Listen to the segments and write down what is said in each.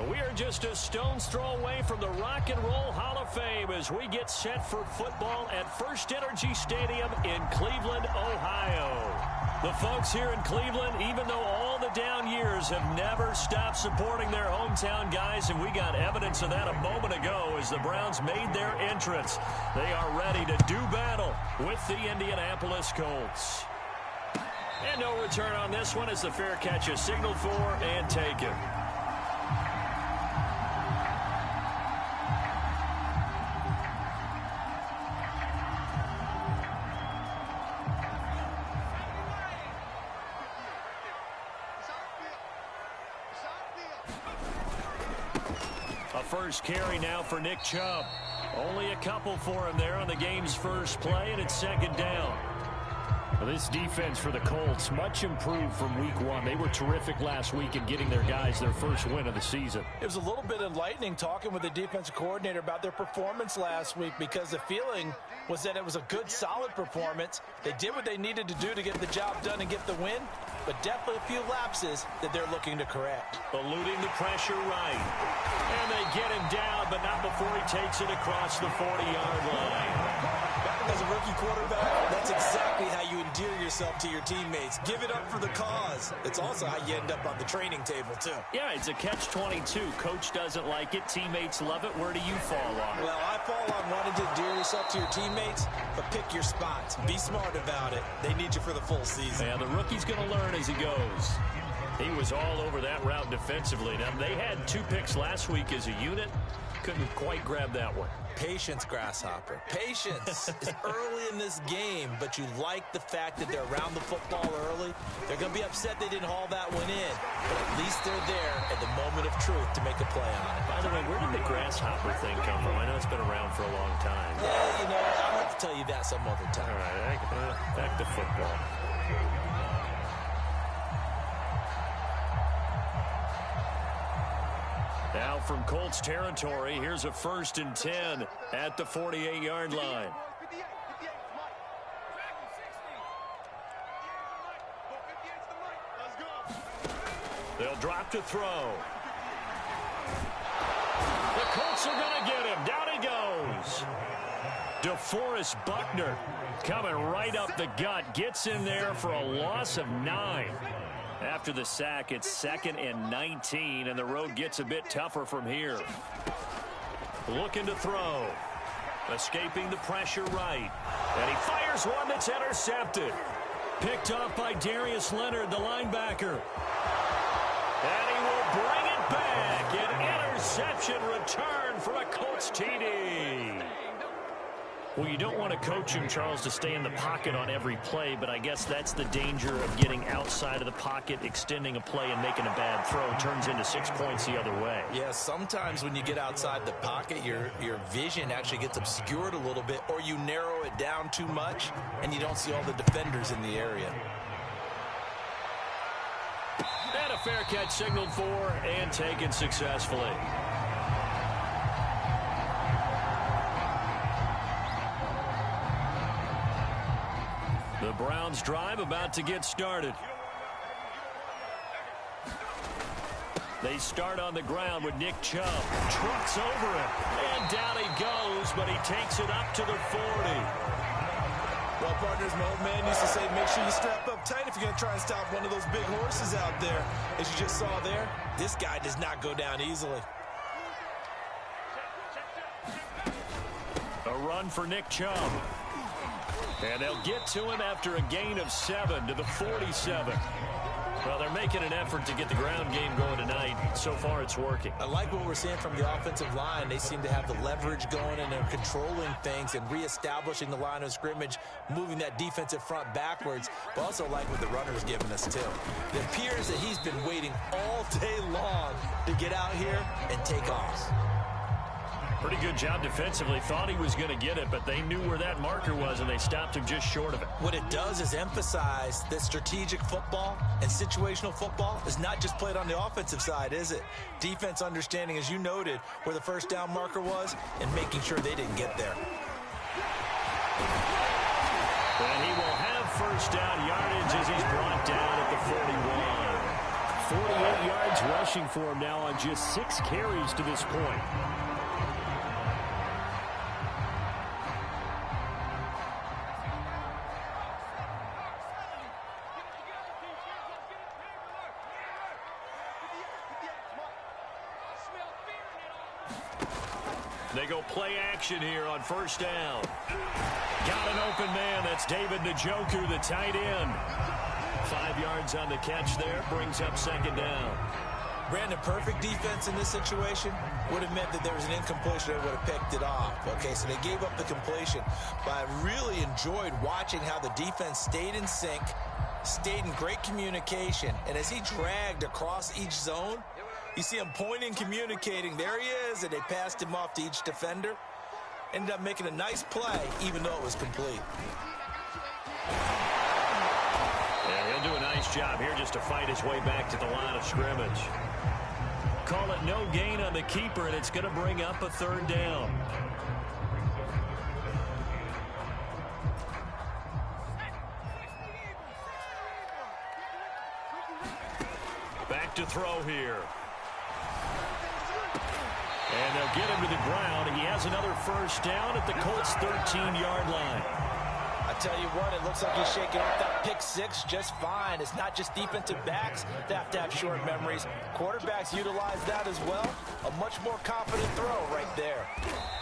We are just a stone's throw away from the Rock and Roll Hall of Fame as we get set for football at First Energy Stadium in Cleveland, Ohio. The folks here in Cleveland, even though all the down years, have never stopped supporting their hometown guys, and we got evidence of that a moment ago as the Browns made their entrance. They are ready to do battle with the Indianapolis Colts. And no return on this one as the fair catch is signaled for and taken. A first carry now for Nick Chubb. Only a couple for him there on the game's first play, and it's second down. Well, this defense for the Colts, much improved from week one. They were terrific last week in getting their guys their first win of the season. It was a little bit enlightening talking with the defensive coordinator about their performance last week because the feeling was that it was a good, solid performance. They did what they needed to do to get the job done and get the win, but definitely a few lapses that they're looking to correct. Eluding the pressure right. And they get him down, but not before he takes it across the 40-yard line. As a rookie quarterback, that's exactly how you endear yourself to your teammates. Give it up for the cause. It's also how you end up on the training table, too. Yeah, it's a catch-22. Coach doesn't like it. Teammates love it. Where do you fall on it? Well, I fall on wanting to endear yourself to your teammates, but pick your spots. Be smart about it. They need you for the full season. Yeah, the rookie's going to learn as he goes. He was all over that route defensively. Now, they had 2 picks last week as a unit. Couldn't quite grab that one. Patience, Grasshopper. Patience is early in this game, but you like the fact that they're around the football early. They're going to be upset they didn't haul that one in, but at least they're there at the moment of truth to make a play on it. By the way, where did the Grasshopper thing come from? I know it's been around for a long time. Yeah, you know, I'll have to tell you that some other time. All right, back to football. Now from Colts territory, here's a 1st and 10 at the 48-yard line. They'll drop to throw. The Colts are going to get him. Down he goes. DeForest Buckner coming right up the gut. Gets in there for a loss of 9. After the sack, it's 2nd and 19, and the road gets a bit tougher from here. Looking to throw. Escaping the pressure right. And he fires one that's intercepted. Picked off by Darius Leonard, the linebacker. And he will bring it back. An interception return for a Colts TD. Well, you don't want to coach him, Charles, to stay in the pocket on every play, but I guess that's the danger of getting outside of the pocket, extending a play, and making a bad throw. It turns into 6 points the other way. Yeah, sometimes when you get outside the pocket, your vision actually gets obscured a little bit, or you narrow it down too much, and you don't see all the defenders in the area. And a fair catch signaled for and taken successfully. The Browns drive about to get started. They start on the ground with Nick Chubb. Trucks over him. And down he goes, but he takes it up to the 40. Well, partners, my old man used to say, make sure you strap up tight if you're going to try and stop one of those big horses out there. As you just saw there, this guy does not go down easily. A run for Nick Chubb. And they'll get to him after a gain of 7 to the 47. Well, they're making an effort to get the ground game going tonight. So far, it's working. I like what we're seeing from the offensive line. They seem to have the leverage going, and they're controlling things and reestablishing the line of scrimmage, moving that defensive front backwards, but also like what the runner's giving us, too. It appears that he's been waiting all day long to get out here and take off. Pretty good job defensively. Thought he was going to get it, but they knew where that marker was, and they stopped him just short of it. What it does is emphasize that strategic football and situational football is not just played on the offensive side, is it? Defense understanding, as you noted, where the first down marker was and making sure they didn't get there. And he will have first down yardage as he's brought down at the 41. 48 yards rushing for him now on just 6 carries to this point. They go play action here on first down. Got an open man. That's David Njoku, the tight end. 5 yards on the catch there. Brings up second down. Brandon, perfect defense in this situation would have meant that there was an incompletion that would have picked it off. Okay, so they gave up the completion. But I really enjoyed watching how the defense stayed in sync, stayed in great communication. And as he dragged across each zone, you see him pointing, communicating. There he is, and they passed him off to each defender. Ended up making a nice play, even though it was complete. Yeah, he'll do a nice job here just to fight his way back to the line of scrimmage. Call it no gain on the keeper, and it's going to bring up a third down. Back to throw here. And they'll get him to the ground. He has another first down at the Colts' 13-yard line. I tell you what, it looks like he's shaking off that pick six just fine. It's not just defensive backs that have to have short memories. Quarterbacks utilize that as well. A much more confident throw right there.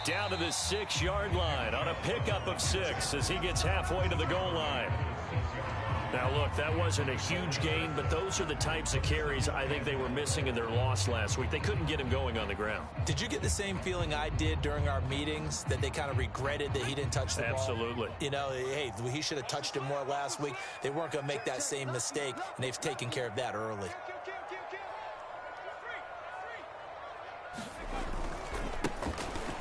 Down to the 6-yard line on a pickup of 6 as he gets halfway to the goal line. Now, look, that wasn't a huge gain, but those are the types of carries I think they were missing in their loss last week. They couldn't get him going on the ground. Did you get the same feeling I did during our meetings, that they kind of regretted that he didn't touch the ball? Absolutely. You know, hey, he should have touched it more last week. They weren't going to make that same mistake, and they've taken care of that early.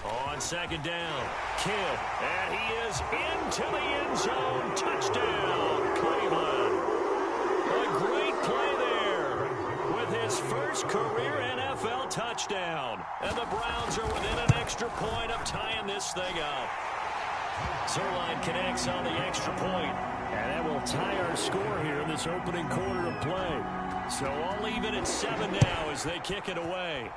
On second down, Kidd, and he is into the end zone. Touchdown, Cleveland. A great play there with his first career NFL touchdown. And the Browns are within an extra point of tying this thing up. Zerline connects on the extra point. And that will tie our score here in this opening quarter of play. So all even at 7 now as they kick it away.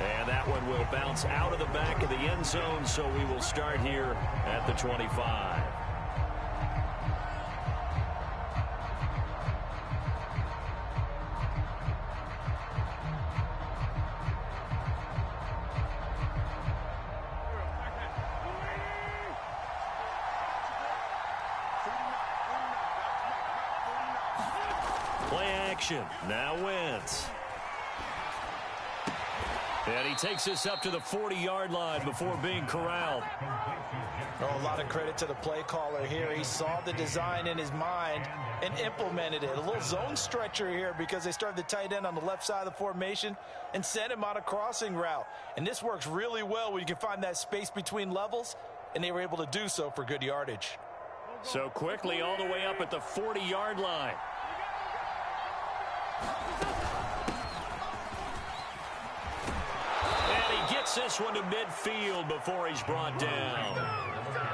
And that one will bounce out of the back of the end zone, so we will start here at the 25. Play action. Now Wentz. And he takes us up to the 40-yard line before being corralled. Oh, a lot of credit to the play caller here. He saw the design in his mind and implemented it. A little zone stretcher here because they started the tight end on the left side of the formation and sent him on a crossing route. And this works really well when you can find that space between levels, and they were able to do so for good yardage. So quickly all the way up at the 40-yard line. Gets this one to midfield before he's brought down.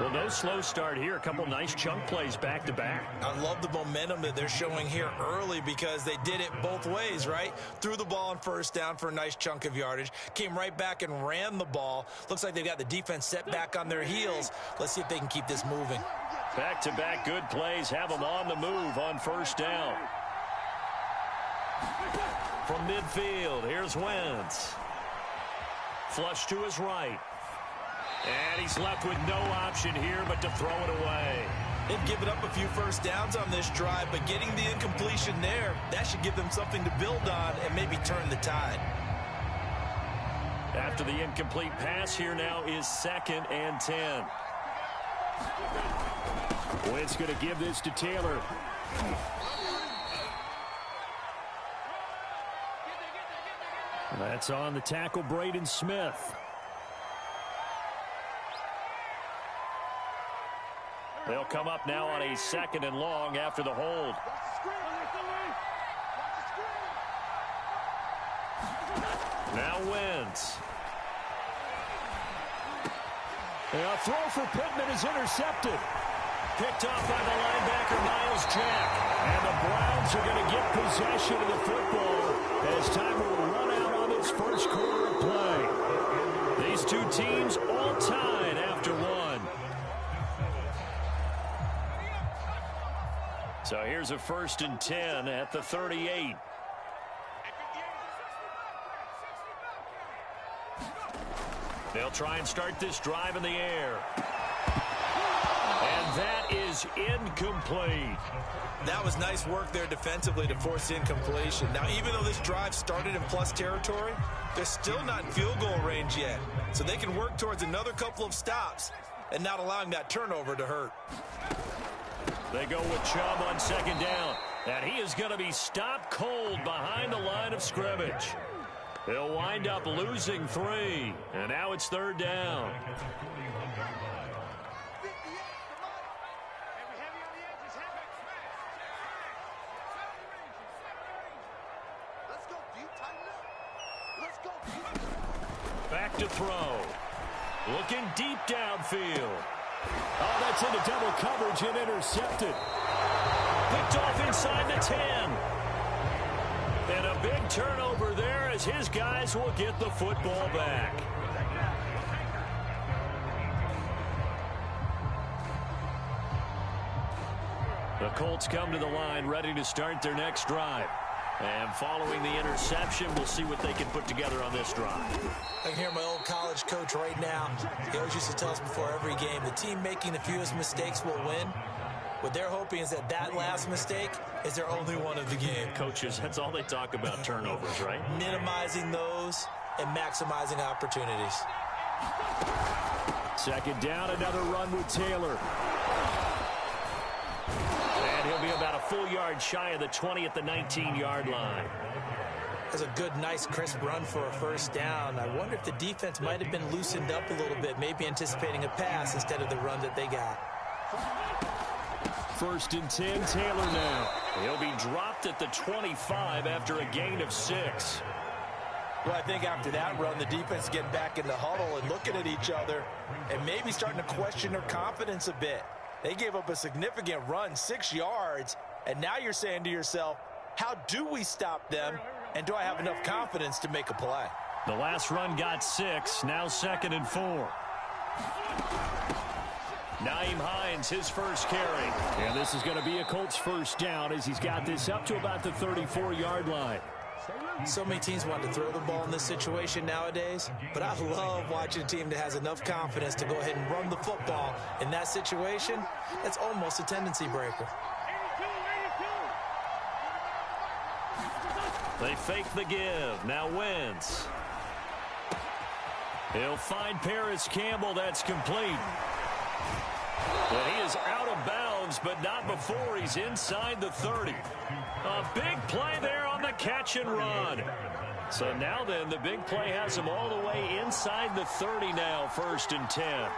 Well, no slow start here. A couple nice chunk plays back-to-back. I love the momentum that they're showing here early because they did it both ways, right? Threw the ball on first down for a nice chunk of yardage. Came right back and ran the ball. Looks like they've got the defense set back on their heels. Let's see if they can keep this moving. Back-to-back good plays have them on the move on first down. From midfield, here's Wentz. Flush to his right. And he's left with no option here but to throw it away. They've given up a few first downs on this drive, but getting the incompletion there, that should give them something to build on and maybe turn the tide. After the incomplete pass, here now is 2nd and 10. Wentz going to give this to Taylor. That's on the tackle, Braden Smith. They'll come up now on a 2nd and long after the hold. Now Wentz. A throw for Pittman is intercepted. Picked off by the linebacker, Miles Jack. And Browns are going to get possession of the football as time will run out on this first quarter of play. These two teams all tied after one. So here's a 1st and 10 at the 38. They'll try and start this drive in the air. And that is incomplete. That was nice work there defensively to force incompletion. Now, even though this drive started in plus territory, they're still not in field goal range yet. So they can work towards another couple of stops and not allowing that turnover to hurt. They go with Chubb on 2nd down. And he is going to be stopped cold behind the line of scrimmage. He'll wind up losing 3. And now it's 3rd down. Back to throw. Looking deep downfield. Oh, that's into double coverage and intercepted. Picked off inside the 10. And a big turnover there as his guys will get the football back. The Colts come to the line ready to start their next drive. And following the interception, we'll see what they can put together on this drive. I can hear my old college coach right now. He always used to tell us before every game, the team making the fewest mistakes will win. What they're hoping is that that last mistake is their only one of the game. Coaches, that's all they talk about, turnovers, right? Minimizing those and maximizing opportunities. 2nd down, another run with Taylor. And he'll be about a full yard shy of the 20 at the 19-yard line. That's a good, nice, crisp run for a 1st down. I wonder if the defense might have been loosened up a little bit, maybe anticipating a pass instead of the run that they got. 1st and 10, Taylor now. He'll be dropped at the 25 after a gain of 6. Well, I think after that run, the defense is getting back in the huddle and looking at each other and maybe starting to question their confidence a bit. They gave up a significant run, 6 yards, and now you're saying to yourself, how do we stop them, and do I have enough confidence to make a play? The last run got 6, now 2nd and 4. Naeem Hines, his first carry. And this is going to be a Colts 1st down as he's got this up to about the 34-yard line. So many teams want to throw the ball in this situation nowadays, but I love watching a team that has enough confidence to go ahead and run the football. In that situation, that's almost a tendency breaker. They fake the give. Now Wentz. He'll find Paris Campbell. That's complete. And he is out of bounds, but not before he's inside the 30. A big play there on the catch and run. So now then, the big play has him all the way inside the 30 now, 1st and 10.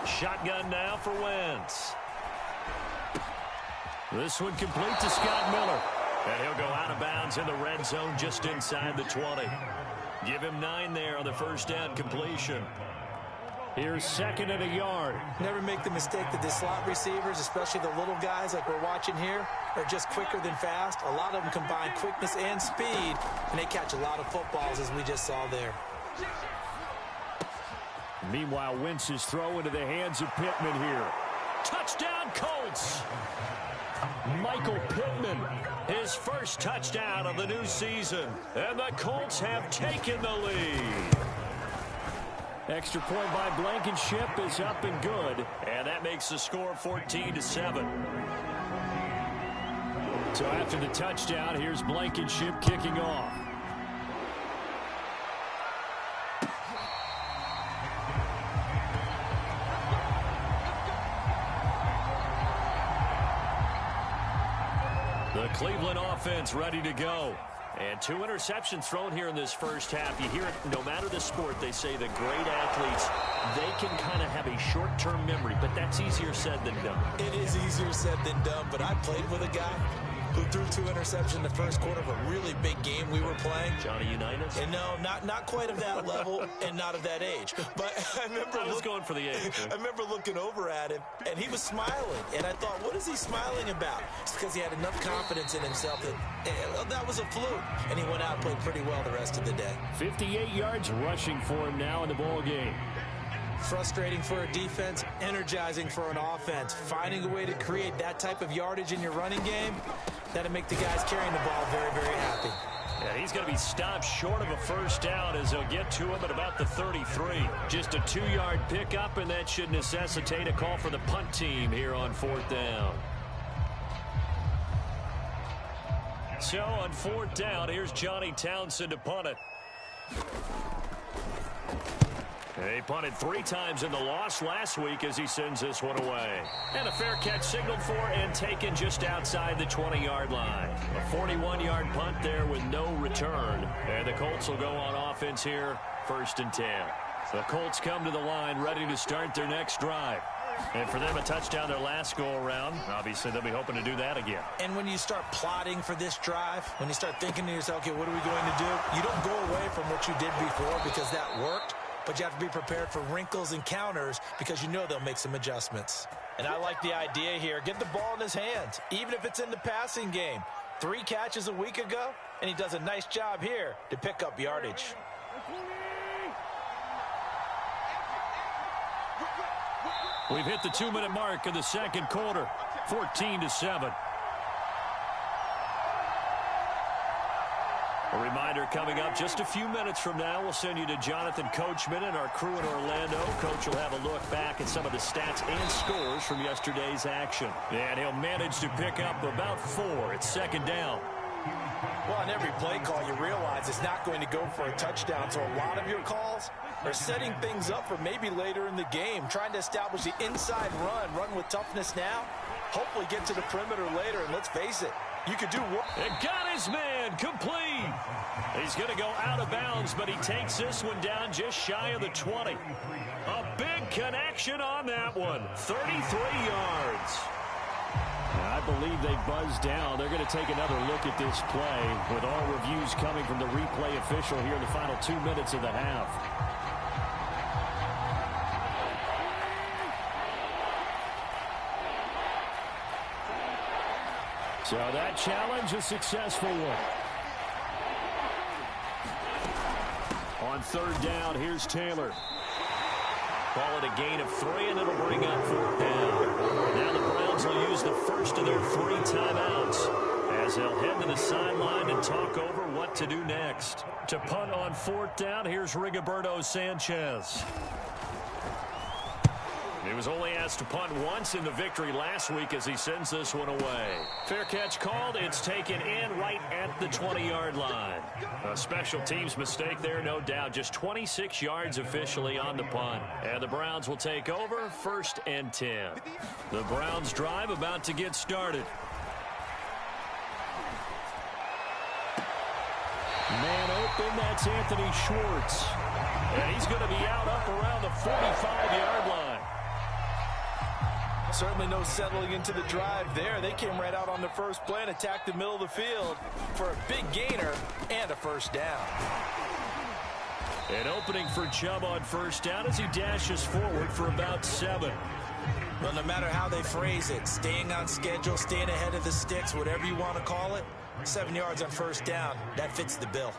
Shotgun now for Wentz. This one complete to Scott Miller. And he'll go out of bounds in the red zone just inside the 20. Give him 9 there on the 1st down completion. Here's 2nd and a yard. Never make the mistake that the slot receivers, especially the little guys like we're watching here, are just quicker than fast. A lot of them combine quickness and speed, and they catch a lot of footballs, as we just saw there. Meanwhile, Wentz's throw into the hands of Pittman here. Touchdown, Colts! Michael Pittman. His first touchdown of the new season. And the Colts have taken the lead. Extra point by Blankenship is up and good. And that makes the score 14-7. So after the touchdown, here's Blankenship kicking off. The Cleveland offense ready to go. And 2 interceptions thrown here in this first half. You hear it no matter the sport. They say the great athletes, they can kind of have a short-term memory, but that's easier said than done. It is easier said than done, but I played with a guy who threw 2 interceptions in the first quarter of a really big game we were playing. Johnny Unitas? And no, not quite of that level and not of that age. But I was going for the age. I remember looking over at him, and he was smiling. And I thought, what is he smiling about? It's because he had enough confidence in himself that was a fluke. And he went out and played pretty well the rest of the day. 58 yards rushing for him now in the ball game. Frustrating for a defense, energizing for an offense. Finding a way to create that type of yardage in your running game, that'll make the guys carrying the ball very, very happy. Yeah, he's going to be stopped short of a first down as they'll get to him at about the 33. Just a 2-yard pickup, and that should necessitate a call for the punt team here on 4th down. So on 4th down, here's Johnny Townsend to punt it. He punted 3 times in the loss last week as he sends this one away. And a fair catch signaled for and taken just outside the 20-yard line. A 41-yard punt there with no return. And the Colts will go on offense here, 1st and 10. The Colts come to the line ready to start their next drive. And for them, a touchdown their last go-around. Obviously, they'll be hoping to do that again. And when you start plotting for this drive, when you start thinking to yourself, okay, what are we going to do? You don't go away from what you did before because that worked. But you have to be prepared for wrinkles and counters because you know they'll make some adjustments. And I like the idea here. Get the ball in his hands, even if it's in the passing game. 3 catches a week ago, and he does a nice job here to pick up yardage. We've hit the 2-minute mark in the second quarter, 14-7. A reminder coming up just a few minutes from now, we'll send you to Jonathan Coachman and our crew in Orlando. Coach will have a look back at some of the stats and scores from yesterday's action. And he'll manage to pick up about 4. It's 2nd down. Well, on every play call, you realize it's not going to go for a touchdown. So a lot of your calls are setting things up for maybe later in the game, trying to establish the inside run with toughness now, hopefully get to the perimeter later. And let's face it, you could do work. And got his man complete. He's going to go out of bounds, but he takes this one down just shy of the 20. A big connection on that one. 33 yards. I believe they buzzed down. They're going to take another look at this play with all reviews coming from the replay official here in the final 2 minutes of the half. So that challenge, a successful one. On 3rd down, here's Taylor. Call it a gain of 3, and it'll bring up 4th down. Now the Browns will use the first of their 3 timeouts as they'll head to the sideline and talk over what to do next. To punt on 4th down, here's Rigoberto Sanchez. He was only asked to punt once in the victory last week as he sends this one away. Fair catch called. It's taken in right at the 20-yard line. A special teams mistake there, no doubt. Just 26 yards officially on the punt. And the Browns will take over, 1st and 10. The Browns drive about to get started. Man open, that's Anthony Schwartz. And he's going to be out up around the 45-yard line. Certainly no settling into the drive there. They came right out on the first play and attacked the middle of the field for a big gainer and a 1st down. An opening for Chubb on 1st down as he dashes forward for about 7. Well, no matter how they phrase it, staying on schedule, staying ahead of the sticks, whatever you want to call it, 7 yards on 1st down, that fits the bill.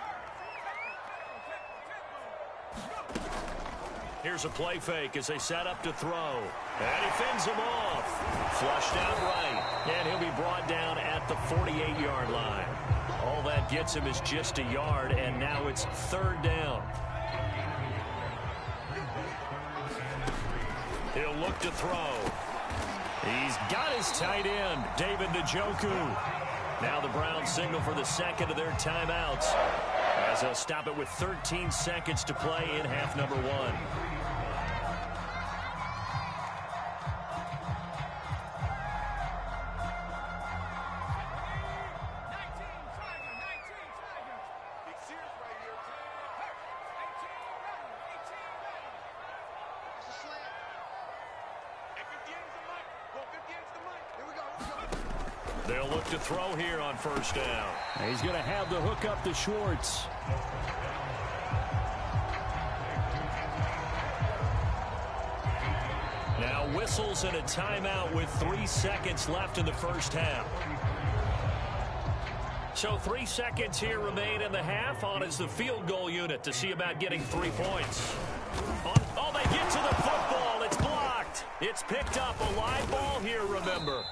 Here's a play fake as they set up to throw. And he fends him off. Flushed out right. And he'll be brought down at the 48-yard line. All that gets him is just a yard, and now it's 3rd down. He'll look to throw. He's got his tight end, David Njoku. Now the Browns signal for the 2nd of their timeouts as they'll stop it with 13 seconds to play in half number 1. They'll look to throw here on first down. He's going to have the hook up to Schwartz. Now whistles and a timeout with 3 seconds left in the first half. So 3 seconds here remain in the half. On is the field goal unit to see about getting 3 points. Oh, they get to the football. It's blocked. It's picked up. A live ball here, remember.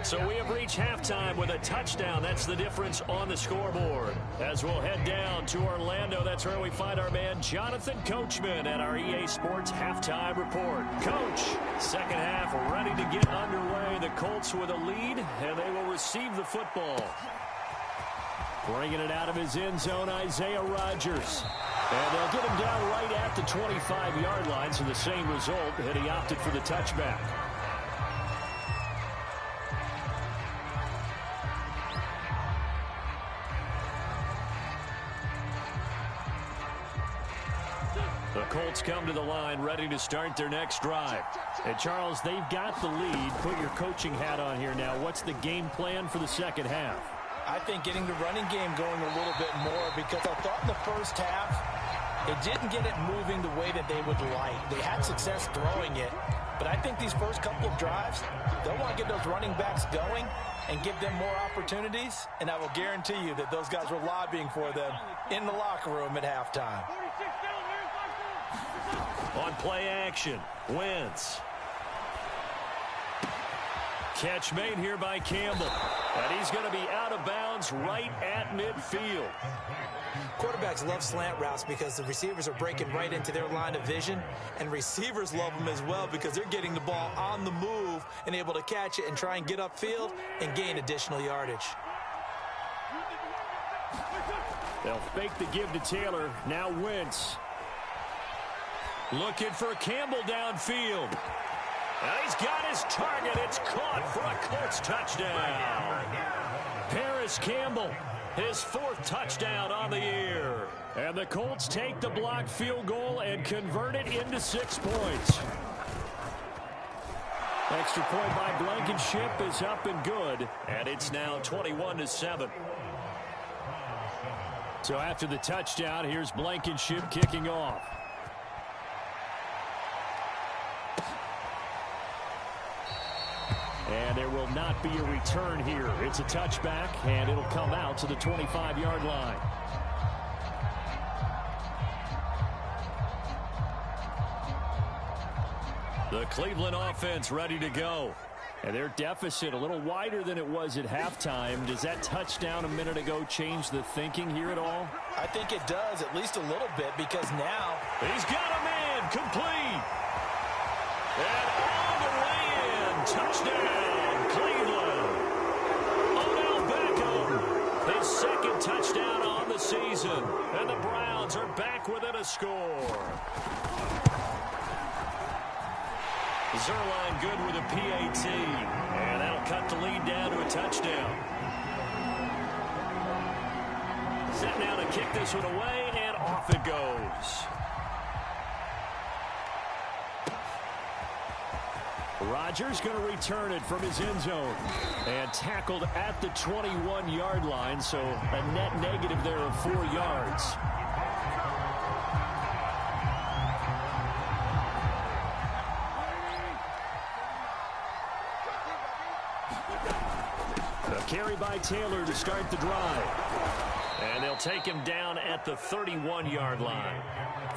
So we have reached halftime with a touchdown. That's the difference on the scoreboard. As we'll head down to Orlando, that's where we find our man Jonathan Coachman at our EA Sports Halftime Report. Coach, second half ready to get underway. The Colts with a lead, and they will receive the football. Bringing it out of his end zone, Isaiah Rodgers. And they'll get him down right at the 25-yard line, so the same result, and he opted for the touchback. The Colts come to the line ready to start their next drive. And Charles, they've got the lead. Put your coaching hat on here now. What's the game plan for the second half? I think getting the running game going a little bit more, because I thought in the first half they didn't get it moving the way that they would like. They had success throwing it, but I think these first couple of drives, they'll want to get those running backs going and give them more opportunities, and I will guarantee you that those guys were lobbying for them in the locker room at halftime. On play action, Wentz. Catch made here by Campbell. And he's going to be out of bounds right at midfield. Quarterbacks love slant routes because the receivers are breaking right into their line of vision, and receivers love them as well because they're getting the ball on the move and able to catch it and try and get upfield and gain additional yardage. They'll fake the give to Taylor. Now Wentz. Looking for Campbell downfield. And he's got his target. It's caught for a Colts touchdown. Paris Campbell, his 4th touchdown on the year. And the Colts take the blocked field goal and convert it into 6 points. Extra point by Blankenship is up and good. And it's now 21-7. So after the touchdown, here's Blankenship kicking off. And there will not be a return here. It's a touchback, and it'll come out to the 25-yard line. The Cleveland offense ready to go. And their deficit a little wider than it was at halftime. Does that touchdown a minute ago change the thinking here at all? I think it does, at least a little bit, because now he's got a man complete. And all the way in. Touchdown, Cleveland. Odell Beckham, his 2nd touchdown on the season. And the Browns are back within a score. Zerline good with a PAT. And that'll cut the lead down to a touchdown. Set now to kick this one away, and off it goes. Rodgers going to return it from his end zone. And tackled at the 21-yard line, so a net negative there of 4 yards. A carry by Taylor to start the drive. And they'll take him down at the 31-yard line.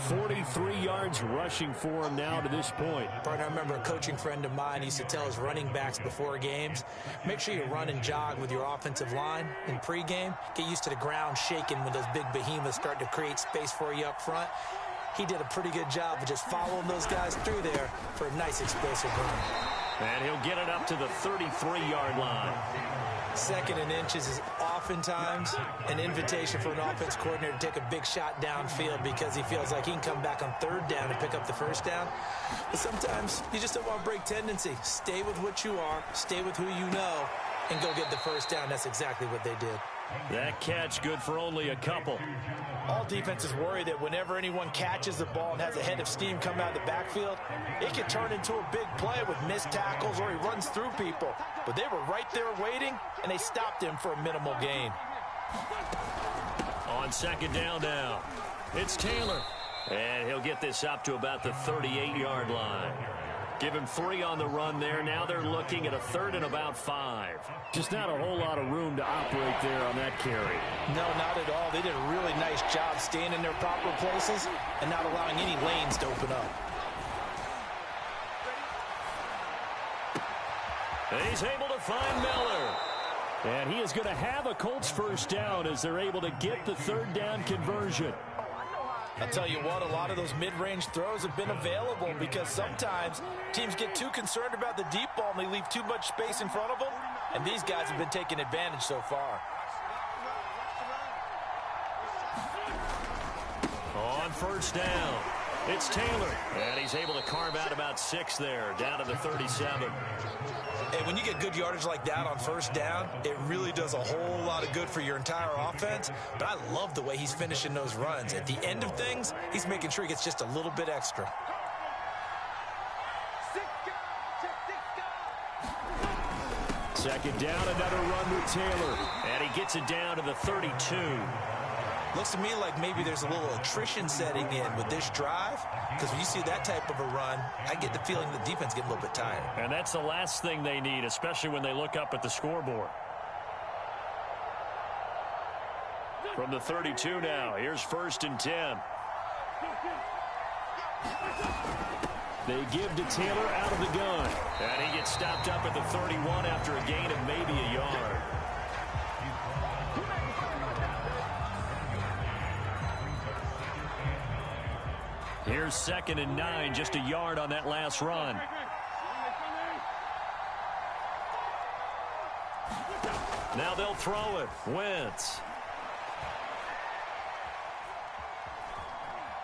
43 yards rushing for him now to this point. Partner, I remember a coaching friend of mine used to tell his running backs before games, make sure you run and jog with your offensive line in pregame. Get used to the ground shaking when those big behemoths start to create space for you up front. He did a pretty good job of just following those guys through there for a nice explosive run. And he'll get it up to the 33-yard line. 2nd and inches is oftentimes an invitation for an offense coordinator to take a big shot downfield because he feels like he can come back on 3rd down and pick up the 1st down. But sometimes you just don't want to break tendency. Stay with what you are, stay with who you know, and go get the 1st down. That's exactly what they did. That catch good for only a couple. All defenses worry that whenever anyone catches the ball and has a head of steam come out of the backfield, it can turn into a big play with missed tackles or he runs through people. But they were right there waiting, and they stopped him for a minimal gain. On second down now, it's Taylor. And he'll get this up to about the 38-yard line. Give him 3 on the run there. Now they're looking at a 3rd and about 5. Just not a whole lot of room to operate there on that carry. No, not at all. They did a really nice job staying in their proper places and not allowing any lanes to open up. He's able to find Miller. And he is going to have a Colts first down as they're able to get the 3rd down conversion. I'll tell you what, a lot of those mid-range throws have been available because sometimes teams get too concerned about the deep ball and they leave too much space in front of them, and these guys have been taking advantage so far. On first down, it's Taylor, and he's able to carve out about 6 there, down to the 37. Hey, when you get good yardage like that on first down, it really does a whole lot of good for your entire offense. But I love the way he's finishing those runs. At the end of things, he's making sure he gets just a little bit extra. Second down, another run with Taylor. And he gets it down to the 32. Looks to me like maybe there's a little attrition setting in with this drive, because when you see that type of a run, I get the feeling the defense getting a little bit tired. And that's the last thing they need, especially when they look up at the scoreboard. From the 32 now, here's 1st and 10. They give to Taylor out of the gun. And he gets stopped up at the 31 after a gain of maybe a yard. Here's 2nd and 9, just a yard on that last run. Now they'll throw it. Wentz.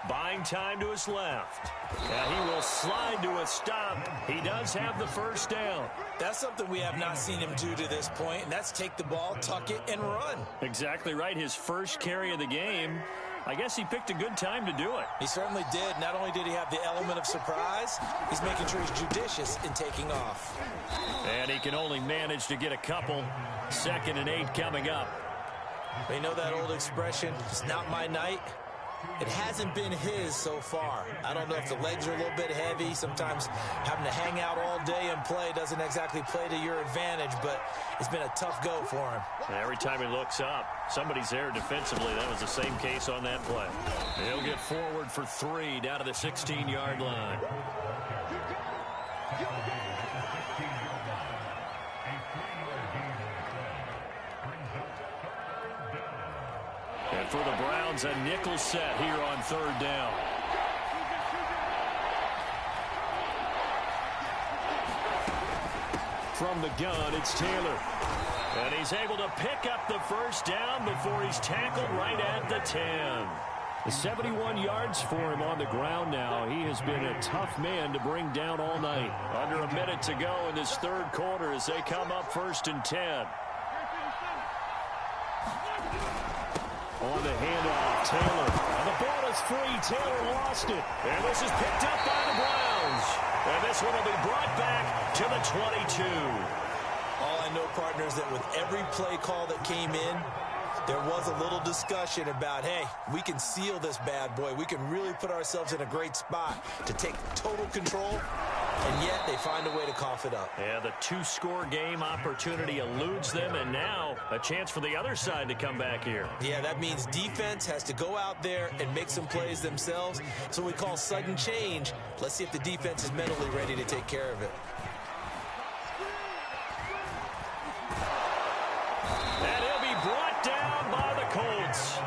Buying time to his left. And he will slide to a stop. He does have the first down. That's something we have not seen him do to this point, and that's take the ball, tuck it, and run. Exactly right. His first carry of the game. I guess he picked a good time to do it. He certainly did. Not only did he have the element of surprise, he's making sure he's judicious in taking off. And he can only manage to get a couple. 2nd and 8 coming up. You know that old expression, it's not my night? It hasn't been his so far. I don't know if the legs are a little bit heavy. Sometimes having to hang out all day and play doesn't exactly play to your advantage, but it's been a tough go for him. And every time he looks up, somebody's there defensively. That was the same case on that play. He'll get forward for 3 down to the 16-yard line. And for the Browns, a nickel set here on 3rd down. From the gun, it's Taylor. And he's able to pick up the first down before he's tackled right at the 10. 71 yards for him on the ground now. He has been a tough man to bring down all night. Under a minute to go in this 3rd quarter as they come up 1st and 10. On the handoff, Taylor. And the ball is free. Taylor lost it. And this is picked up by the Browns. And this one will be brought back to the 22. All I know, partners, that with every play call that came in, there was a little discussion about, hey, we can seal this bad boy. We can really put ourselves in a great spot to take total control, and yet they find a way to cough it up. Yeah, the 2-score game opportunity eludes them, and now a chance for the other side to come back here. Yeah, that means defense has to go out there and make some plays themselves. That's what we call sudden change. Let's see if the defense is mentally ready to take care of it. And he'll be brought down by the Colts.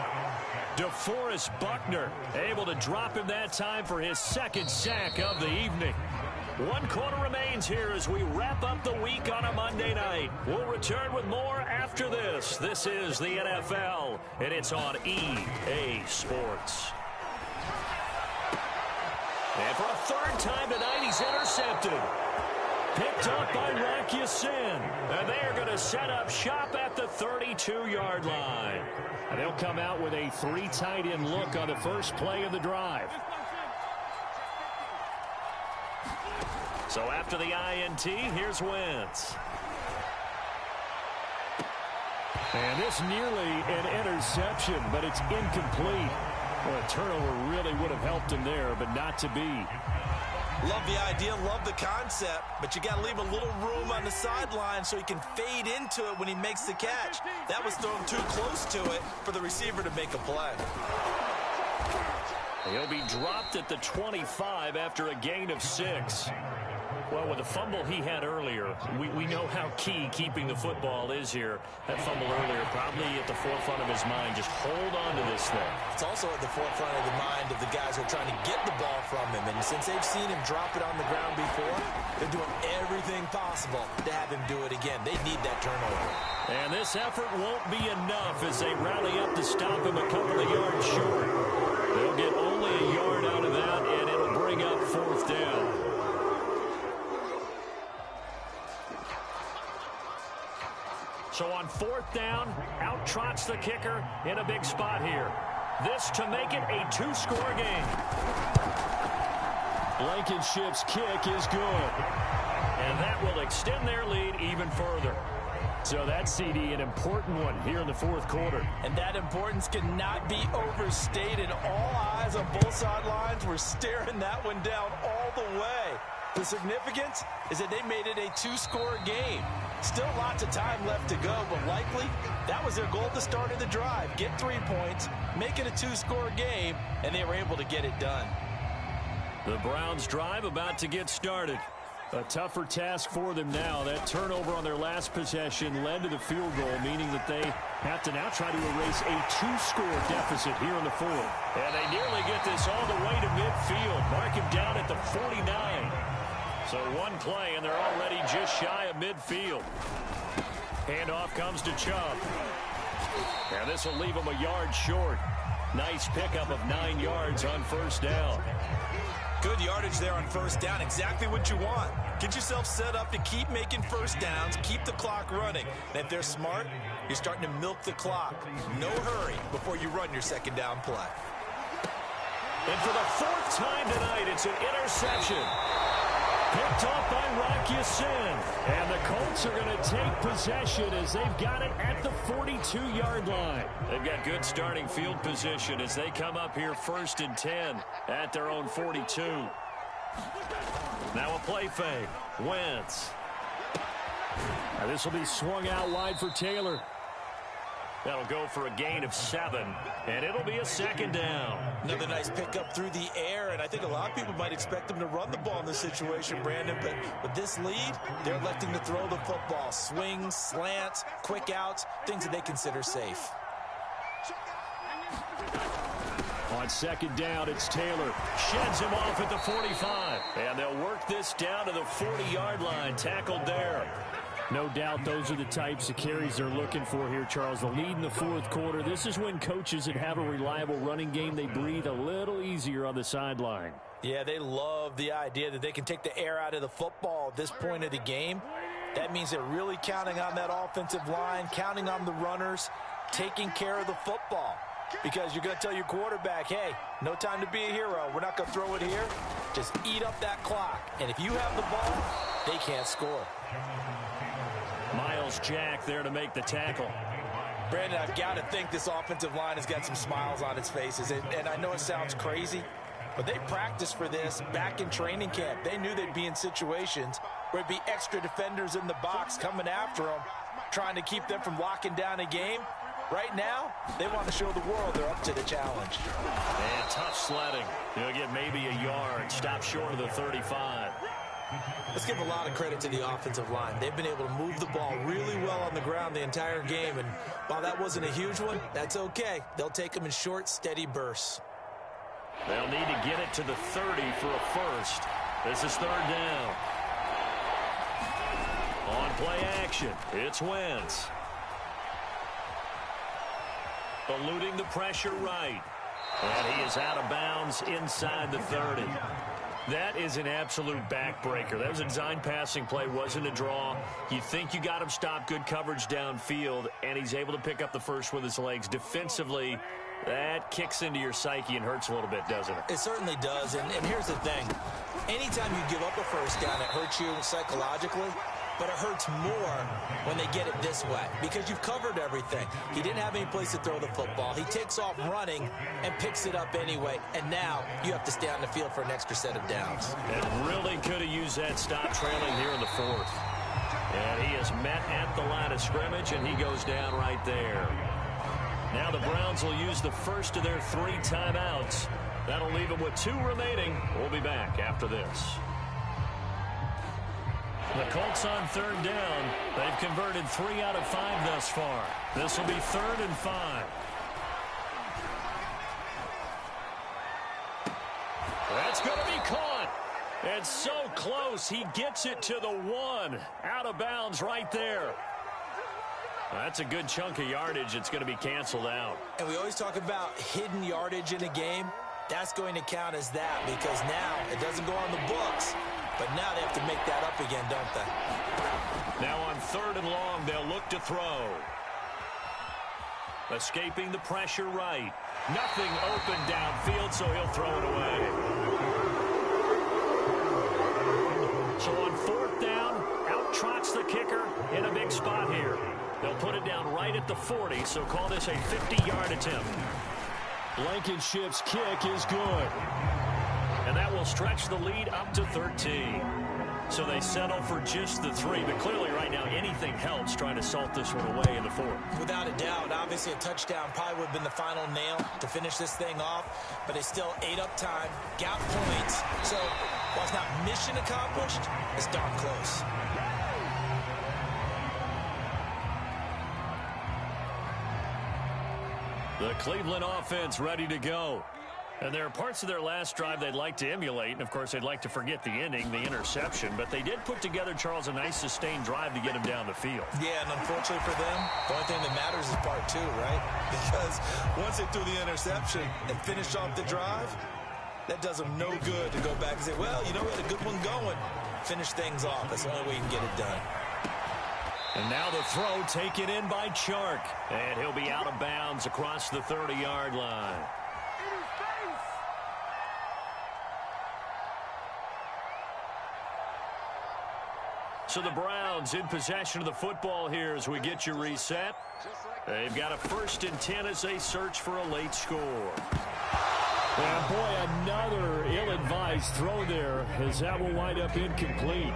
DeForest Buckner able to drop him that time for his 2nd sack of the evening. 1 quarter remains here as we wrap up the week on a Monday night. We'll return with more after this. This is the NFL, and it's on EA Sports. And for a 3rd time tonight, he's intercepted. Picked up by Rocky Sin. And they are going to set up shop at the 32-yard line. And they'll come out with a 3 tight end look on the first play of the drive. So after the INT, here's Wentz. And this nearly an interception, but it's incomplete. Well, a turnover really would have helped him there, but not to be. Love the idea, love the concept, but you got to leave a little room on the sideline so he can fade into it when he makes the catch. That was thrown too close to it for the receiver to make a play. He'll be dropped at the 25 after a gain of 6. Well, with the fumble he had earlier, we know how key keeping the football is here. That fumble earlier probably at the forefront of his mind. Just hold on to this thing. It's also at the forefront of the mind of the guys who are trying to get the ball from him. And since they've seen him drop it on the ground before, they're doing everything possible to have him do it again. They need that turnover. And this effort won't be enough as they rally up to stop him a couple of yards short. They'll get only a yard out of that, and it'll bring up 4th down. So on 4th down, out trots the kicker in a big spot here. This to make it a 2-score game. Blankenship's kick is good. And that will extend their lead even further. So that's, CD, an important one here in the 4th quarter. And that importance cannot be overstated. All eyes on both sidelines were staring that one down all the way. The significance is that they made it a 2-score game. Still lots of time left to go, but likely that was their goal at the start of the drive. Get 3 points, make it a 2-score game, and they were able to get it done. The Browns' drive about to get started. A tougher task for them now. That turnover on their last possession led to the field goal, meaning that they have to now try to erase a 2-score deficit here in the 4th. And they nearly get this all the way to midfield. Mark him down at the 49. So one play, and they're already just shy of midfield. Handoff comes to Chubb. And this will leave him a yard short. Nice pickup of 9 yards on 1st down. Good yardage there on 1st down. Exactly what you want. Get yourself set up to keep making 1st downs, keep the clock running. And if they're smart, you're starting to milk the clock. No hurry before you run your 2nd down play. And for the 4th time tonight, it's an interception. Picked off by Rocky Sin. And the Colts are going to take possession as they've got it at the 42-yard line. They've got good starting field position as they come up here 1st and 10 at their own 42. Now a play fake. Wentz. Now this will be swung out wide for Taylor. That'll go for a gain of 7, and it'll be a 2nd down. Another nice pickup through the air, and I think a lot of people might expect them to run the ball in this situation, Brandon, but with this lead, they're electing to throw the football. Swings, slants, quick outs, things that they consider safe. On 2nd down, it's Taylor. Sheds him off at the 45, and they'll work this down to the 40-yard line. Tackled there. No doubt those are the types of carries they're looking for here, Charles. The lead in the 4th quarter. This is when coaches that have a reliable running game, they breathe a little easier on the sideline. Yeah, they love the idea that they can take the air out of the football at this point of the game. That means they're really counting on that offensive line, counting on the runners, taking care of the football. Because you're going to tell your quarterback, hey, no time to be a hero. We're not going to throw it here. Just eat up that clock. And if you have the ball, they can't score. Miles Jack there to make the tackle. Brandon, I've got to think this offensive line has got some smiles on its faces. And I know it sounds crazy, but they practiced for this back in training camp. They knew they'd be in situations where it'd be extra defenders in the box coming after them, trying to keep them from locking down a game. Right now, they want to show the world they're up to the challenge. And tough sledding. He'll get maybe a yard. Stop short of the 35. Let's give a lot of credit to the offensive line. They've been able to move the ball really well on the ground the entire game. And while that wasn't a huge one, that's okay. They'll take them in short, steady bursts. They'll need to get it to the 30 for a first. This is 3rd down. On play action, it's Wentz. Eluding the pressure right. And he is out of bounds inside the 30. That is an absolute backbreaker. That was a design passing play, wasn't a draw. You think you got him stopped, good coverage downfield, and he's able to pick up the first with his legs. Defensively, that kicks into your psyche and hurts a little bit, doesn't it? It certainly does, and here's the thing. Anytime you give up a first down, it hurts you psychologically, but it hurts more when they get it this way because you've covered everything. He didn't have any place to throw the football. He takes off running and picks it up anyway, and now you have to stay on the field for an extra set of downs. And really could have used that stop trailing here in the fourth. And he is met at the line of scrimmage, and he goes down right there. Now the Browns will use the first of their 3 timeouts. That'll leave them with 2 remaining. We'll be back after this. The Colts on 3rd down. They've converted 3 out of 5 thus far. This will be 3rd and 5. That's going to be caught. It's so close. He gets it to the 1. Out of bounds right there. That's a good chunk of yardage. It's going to be canceled out. And we always talk about hidden yardage in a game. That's going to count as that because now it doesn't go on the books. But now they have to make that up again, don't they? Now on 3rd and long, they'll look to throw. Escaping the pressure right. Nothing open downfield, so he'll throw it away. So on 4th down, out trots the kicker in a big spot here. They'll put it down right at the 40, so call this a 50-yard attempt. Blankenship's kick is good. And that will stretch the lead up to 13. So they settle for just the 3. But clearly right now anything helps trying to salt this one away in the 4th. Without a doubt, obviously a touchdown probably would have been the final nail to finish this thing off. But they still ate up time, got points. So while it's not mission accomplished, it's darn close. The Cleveland offense ready to go. And there are parts of their last drive they'd like to emulate. And, of course, they'd like to forget the ending, the interception. But they did put together, Charles, a nice sustained drive to get him down the field. Yeah, and unfortunately for them, the only thing that matters is part 2, right? Because once they threw the interception and finished off the drive, that does them no good to go back and say, well, you know, we had a good one going. Finish things off. That's the only way you can get it done. And now the throw taken in by Chark. And he'll be out of bounds across the 30-yard line. So the Browns in possession of the football here as we get you reset. They've got a 1st and 10 as they search for a late score. And boy, another ill-advised throw there as that will wind up incomplete.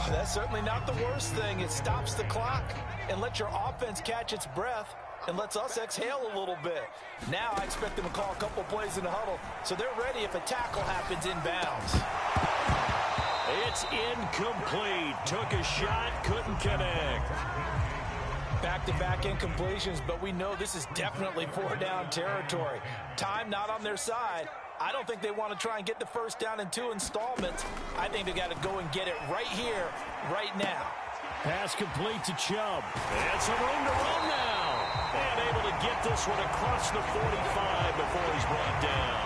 That's certainly not the worst thing. It stops the clock and lets your offense catch its breath and lets us exhale a little bit. Now I expect them to call a couple plays in the huddle so they're ready if a tackle happens inbounds. It's incomplete. Took a shot, couldn't connect. Back-to-back incompletions, but we know this is definitely 4-down territory. Time not on their side. I don't think they want to try and get the first down in 2 installments. I think they got to go and get it right here, right now. Pass complete to Chubb. And some room to run now. And able to get this one across the 45 before he's brought down.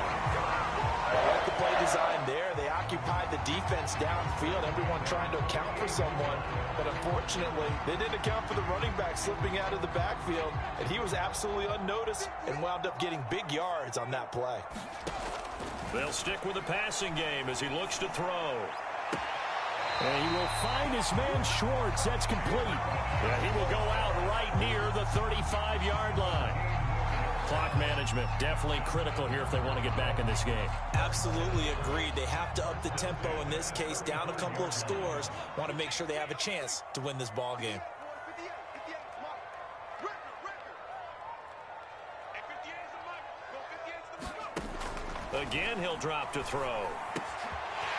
I like the play design there. They occupied the defense downfield, everyone trying to account for someone. But unfortunately, they didn't account for the running back slipping out of the backfield. And he was absolutely unnoticed and wound up getting big yards on that play. They'll stick with the passing game as he looks to throw. And he will find his man Schwartz. That's complete. Yeah, he will go out right near the 35-yard line. Clock management definitely critical here if they want to get back in this game. Absolutely agreed. They have to up the tempo in this case, down a couple of scores. Want to make sure they have a chance to win this ball game. Again, he'll drop to throw.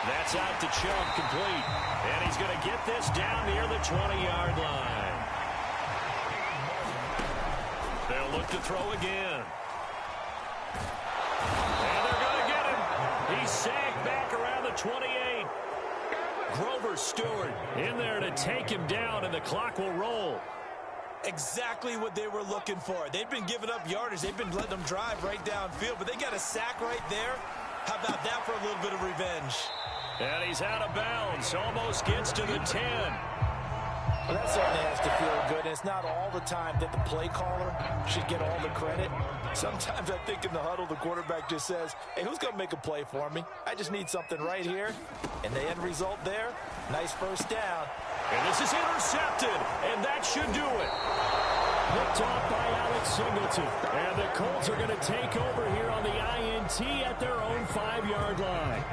That's out to Chubb, complete. And he's going to get this down near the 20-yard line. They'll look to throw again. And they're going to get him. He's sagged back around the 28. Grover Stewart in there to take him down, and the clock will roll. Exactly what they were looking for. They've been giving up yardage. They've been letting them drive right downfield, but they got a sack right there. How about that for a little bit of revenge? And he's out of bounds. Almost gets to the 10. Well, that certainly has to feel good. And it's not all the time that the play caller should get all the credit. Sometimes I think in the huddle, the quarterback just says, hey, who's going to make a play for me? I just need something right here. And the end result there, nice first down. And this is intercepted, and that should do it. Picked off by Alex Singleton. And the Colts are going to take over here on the INT at their own 5-yard line.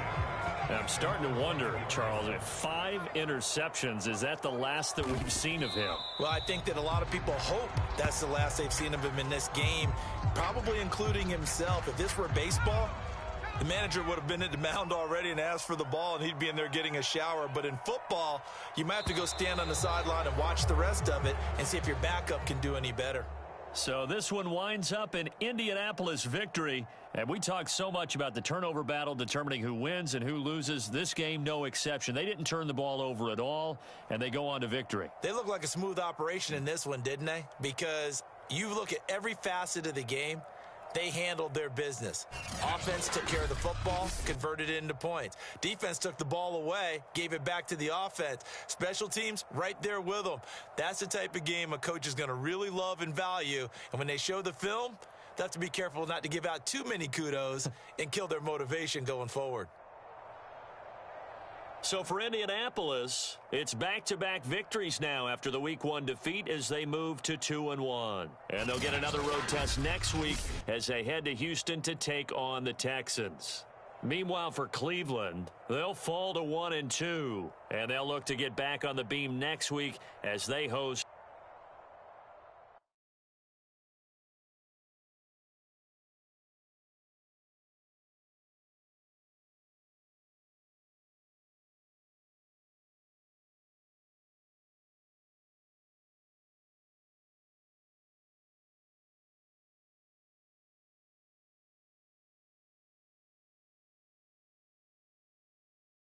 I'm starting to wonder, Charles, if 5 interceptions, is that the last that we've seen of him? Well, I think that a lot of people hope that's the last they've seen of him in this game, probably including himself. If this were baseball, the manager would have been at the mound already and asked for the ball, and he'd be in there getting a shower. But in football, you might have to go stand on the sideline and watch the rest of it and see if your backup can do any better. So this one winds up an Indianapolis victory. And we talk so much about the turnover battle determining who wins and who loses. This game, no exception. They didn't turn the ball over at all, and they go on to victory. They look like a smooth operation in this one, didn't they? Because you look at every facet of the game, they handled their business. Offense took care of the football, converted it into points. Defense took the ball away, gave it back to the offense. Special teams, right there with them. That's the type of game a coach is going to really love and value. And when they show the film, they have to be careful not to give out too many kudos and kill their motivation going forward. So for Indianapolis, it's back-to-back victories now after the Week 1 defeat as they move to 2-1. And they'll get another road test next week as they head to Houston to take on the Texans. Meanwhile, for Cleveland, they'll fall to 1-2, and they'll look to get back on the beam next week as they host